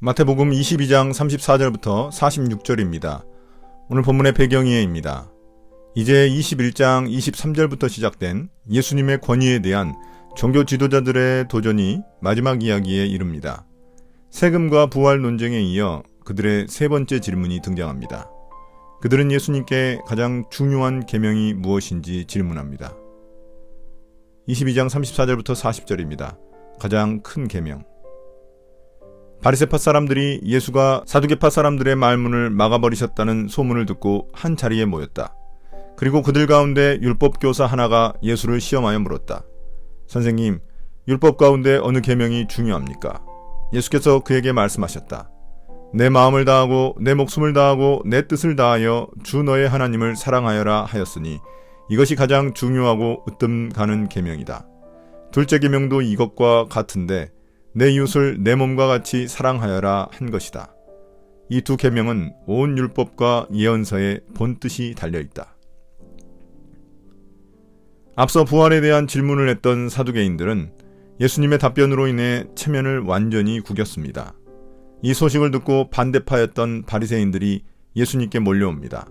마태복음 22장 34절부터 46절입니다. 오늘 본문의 배경이에입니다. 이제 21장 23절부터 시작된 예수님의 권위에 대한 종교 지도자들의 도전이 마지막 이야기에 이릅니다. 세금과 부활 논쟁에 이어 그들의 세 번째 질문이 등장합니다. 그들은 예수님께 가장 중요한 계명이 무엇인지 질문합니다. 22장 34절부터 40절입니다. 가장 큰 계명. 바리새파 사람들이 예수가 사두개파 사람들의 말문을 막아버리셨다는 소문을 듣고 한 자리에 모였다. 그리고 그들 가운데 율법교사 하나가 예수를 시험하여 물었다. 선생님, 율법 가운데 어느 계명이 중요합니까? 예수께서 그에게 말씀하셨다. 내 마음을 다하고 내 목숨을 다하고 내 뜻을 다하여 주 너의 하나님을 사랑하여라 하였으니 이것이 가장 중요하고 으뜸 가는 계명이다. 둘째 계명도 이것과 같은데 내 이웃을 내 몸과 같이 사랑하여라 한 것이다. 이 두 계명은 온 율법과 예언서의 본뜻이 달려있다. 앞서 부활에 대한 질문을 했던 사두개인들은 예수님의 답변으로 인해 체면을 완전히 구겼습니다. 이 소식을 듣고 반대파였던 바리새인들이 예수님께 몰려옵니다.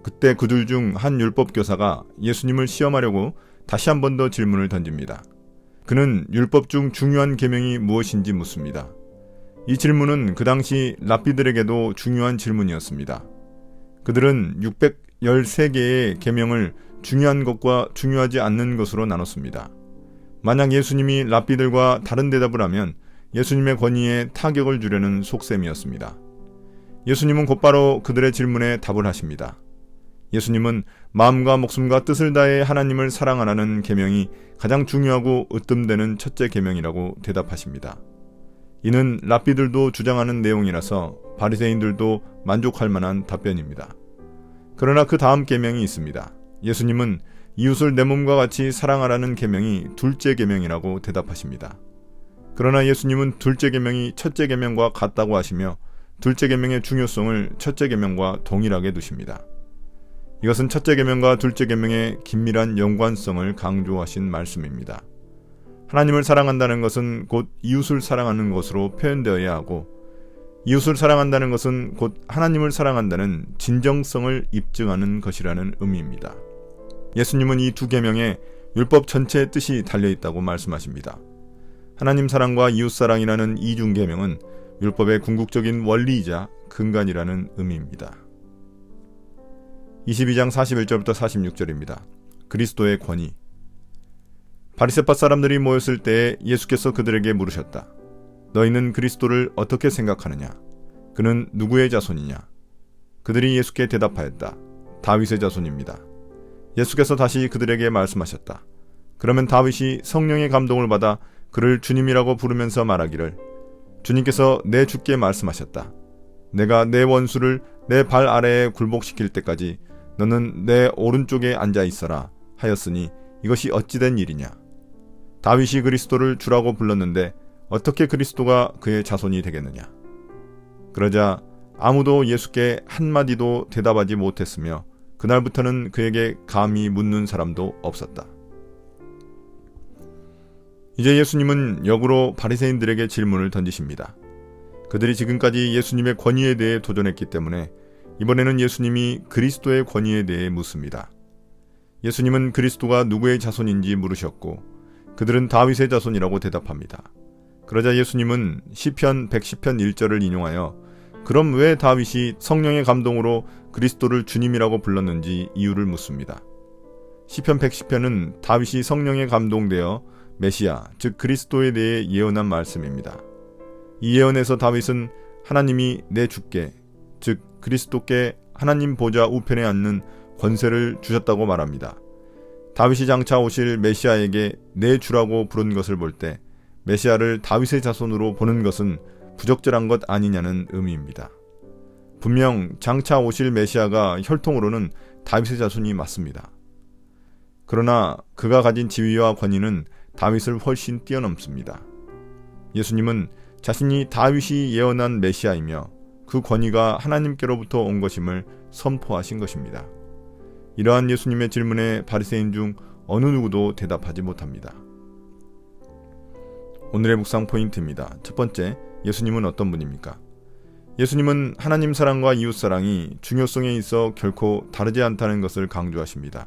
그때 그들 중 한 율법교사가 예수님을 시험하려고 다시 한 번 더 질문을 던집니다. 그는 율법 중 중요한 계명이 무엇인지 묻습니다. 이 질문은 그 당시 랍비들에게도 중요한 질문이었습니다. 그들은 613개의 계명을 중요한 것과 중요하지 않는 것으로 나눴습니다. 만약 예수님이 랍비들과 다른 대답을 하면 예수님의 권위에 타격을 주려는 속셈이었습니다. 예수님은 곧바로 그들의 질문에 답을 하십니다. 예수님은 마음과 목숨과 뜻을 다해 하나님을 사랑하라는 계명이 가장 중요하고 으뜸되는 첫째 계명이라고 대답하십니다. 이는 랍비들도 주장하는 내용이라서 바리새인들도 만족할 만한 답변입니다. 그러나 그 다음 계명이 있습니다. 예수님은 이웃을 내 몸과 같이 사랑하라는 계명이 둘째 계명이라고 대답하십니다. 그러나 예수님은 둘째 계명이 첫째 계명과 같다고 하시며 둘째 계명의 중요성을 첫째 계명과 동일하게 두십니다. 이것은 첫째 계명과 둘째 계명의 긴밀한 연관성을 강조하신 말씀입니다. 하나님을 사랑한다는 것은 곧 이웃을 사랑하는 것으로 표현되어야 하고 이웃을 사랑한다는 것은 곧 하나님을 사랑한다는 진정성을 입증하는 것이라는 의미입니다. 예수님은 이 두 계명에 율법 전체의 뜻이 달려있다고 말씀하십니다. 하나님 사랑과 이웃 사랑이라는 이중 계명은 율법의 궁극적인 원리이자 근간이라는 의미입니다. 22장 41절부터 46절입니다. 그리스도의 권위. 바리새파 사람들이 모였을 때에 예수께서 그들에게 물으셨다. 너희는 그리스도를 어떻게 생각하느냐? 그는 누구의 자손이냐? 그들이 예수께 대답하였다. 다윗의 자손입니다. 예수께서 다시 그들에게 말씀하셨다. 그러면 다윗이 성령의 감동을 받아 그를 주님이라고 부르면서 말하기를 주님께서 내 주께 말씀하셨다. 내가 내 원수를 내 발 아래에 굴복시킬 때까지 너는 내 오른쪽에 앉아 있어라 하였으니 이것이 어찌된 일이냐. 다윗이 그리스도를 주라고 불렀는데 어떻게 그리스도가 그의 자손이 되겠느냐. 그러자 아무도 예수께 한마디도 대답하지 못했으며 그날부터는 그에게 감히 묻는 사람도 없었다. 이제 예수님은 역으로 바리새인들에게 질문을 던지십니다. 그들이 지금까지 예수님의 권위에 대해 도전했기 때문에 이번에는 예수님이 그리스도의 권위에 대해 묻습니다. 예수님은 그리스도가 누구의 자손인지 물으셨고 그들은 다윗의 자손이라고 대답합니다. 그러자 예수님은 시편 110편 1절을 인용하여 그럼 왜 다윗이 성령의 감동으로 그리스도를 주님이라고 불렀는지 이유를 묻습니다. 시편 110편은 다윗이 성령에 감동되어 메시아, 즉 그리스도에 대해 예언한 말씀입니다. 이 예언에서 다윗은 하나님이 내 주께, 즉 그리스도께 하나님 보좌 우편에 앉는 권세를 주셨다고 말합니다. 다윗이 장차 오실 메시아에게 내 주라고 부른 것을 볼 때 메시아를 다윗의 자손으로 보는 것은 부적절한 것 아니냐는 의미입니다. 분명 장차 오실 메시아가 혈통으로는 다윗의 자손이 맞습니다. 그러나 그가 가진 지위와 권위는 다윗을 훨씬 뛰어넘습니다. 예수님은 자신이 다윗이 예언한 메시아이며 그 권위가 하나님께로부터 온 것임을 선포하신 것입니다. 이러한 예수님의 질문에 바리새인 중 어느 누구도 대답하지 못합니다. 오늘의 묵상 포인트입니다. 첫 번째, 예수님은 어떤 분입니까? 예수님은 하나님 사랑과 이웃 사랑이 중요성에 있어 결코 다르지 않다는 것을 강조하십니다.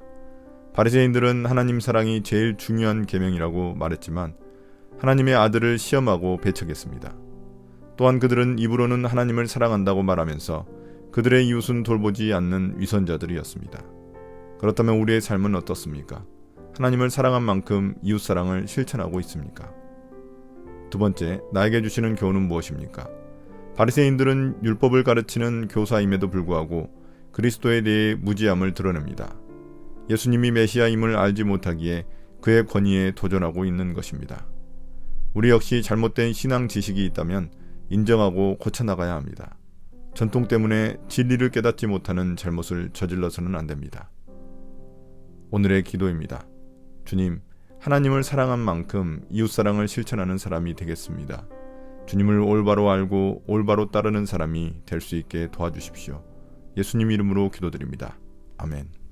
바리새인들은 하나님 사랑이 제일 중요한 계명이라고 말했지만 하나님의 아들을 시험하고 배척했습니다. 또한 그들은 입으로는 하나님을 사랑한다고 말하면서 그들의 이웃은 돌보지 않는 위선자들이었습니다. 그렇다면 우리의 삶은 어떻습니까? 하나님을 사랑한 만큼 이웃 사랑을 실천하고 있습니까? 두 번째, 나에게 주시는 교훈은 무엇입니까? 바리새인들은 율법을 가르치는 교사임에도 불구하고 그리스도에 대해 무지함을 드러냅니다. 예수님이 메시아임을 알지 못하기에 그의 권위에 도전하고 있는 것입니다. 우리 역시 잘못된 신앙 지식이 있다면 인정하고 고쳐나가야 합니다. 전통 때문에 진리를 깨닫지 못하는 잘못을 저질러서는 안 됩니다. 오늘의 기도입니다. 주님, 하나님을 사랑한 만큼 이웃사랑을 실천하는 사람이 되겠습니다. 주님을 올바로 알고 올바로 따르는 사람이 될 수 있게 도와주십시오. 예수님 이름으로 기도드립니다. 아멘.